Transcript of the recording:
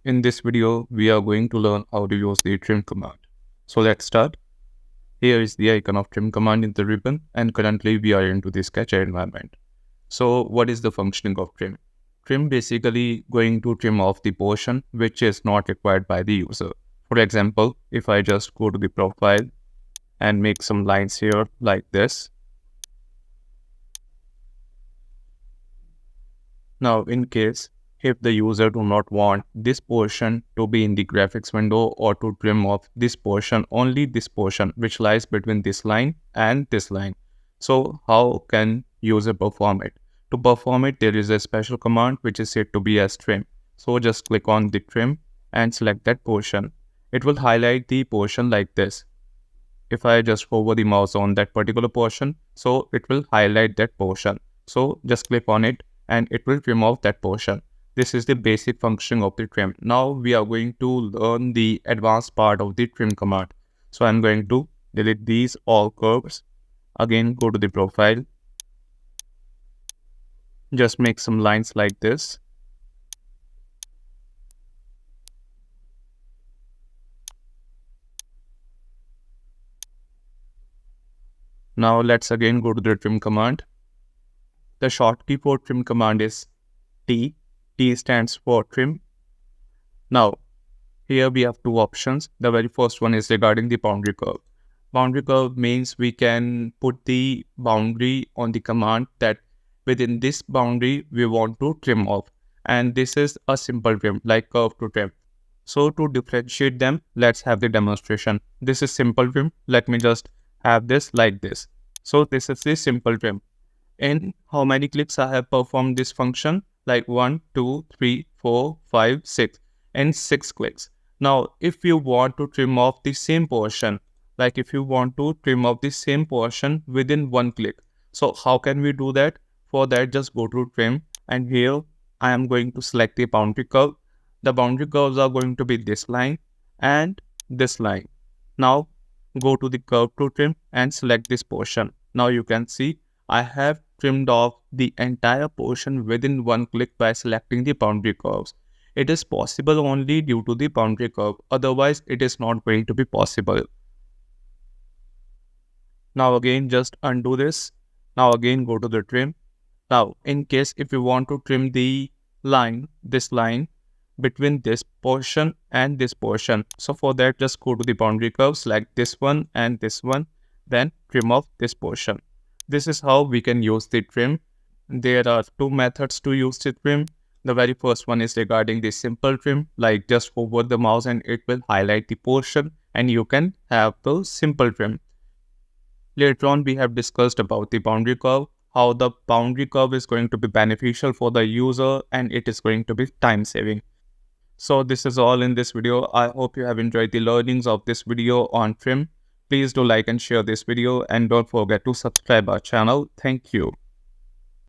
In this video, we are going to learn how to use the trim command. So let's start. Here is the icon of trim command in the ribbon, and currently we are into the Sketcher environment. So what is the functioning of trim? Trim basically going to trim off the portion which is not required by the user. For example, if I just go to the profile and make some lines here like this. Now, in case if the user do not want this portion to be in the graphics window or to trim off this portion, only this portion which lies between this line and this line. So how can user perform it? To perform it, there is a special command which is said to be as trim. So just click on the trim and select that portion. It will highlight the portion like this. If I just hover the mouse on that particular portion, so it will highlight that portion. So just click on it and it will trim off that portion. This is the basic function of the trim. Now we are going to learn the advanced part of the trim command. So I'm going to delete these all curves. Again, go to the profile. Just make some lines like this. Now let's again go to the trim command. The short key for trim command is T. T stands for trim. Now, here we have two options. The very first one is regarding the boundary curve. Boundary curve means we can put the boundary on the command that within this boundary we want to trim off. And this is a simple trim like curve to trim. So to differentiate them, let's have the demonstration. This is simple trim. Let me just have this like this. So this is the simple trim. In how many clicks I have performed this function? Like 1, 2, 3, 4, 5, 6 and 6 clicks. Now, if you want to trim off the same portion, like if you want to trim off the same portion within one click. So how can we do that? For that, just go to trim and here I am going to select the boundary curve. The boundary curves are going to be this line and this line. Now go to the curve to trim and select this portion. Now you can see I have trimmed off the entire portion within one click by selecting the boundary curves. It is possible only due to the boundary curve, otherwise it is not going to be possible. Now again just undo this. Now again go to the trim. Now in case if you want to trim the line, this line between this portion and this portion. So for that just go to the boundary curve, select this one and this one, then trim off this portion. This is how we can use the trim. There are two methods to use the trim. The very first one is regarding the simple trim, like just hover the mouse and it will highlight the portion and you can have the simple trim. Later on, we have discussed about the boundary curve, how the boundary curve is going to be beneficial for the user and it is going to be time saving. So this is all in this video. I hope you have enjoyed the learnings of this video on trim. Please do like and share this video and don't forget to subscribe our channel. Thank you.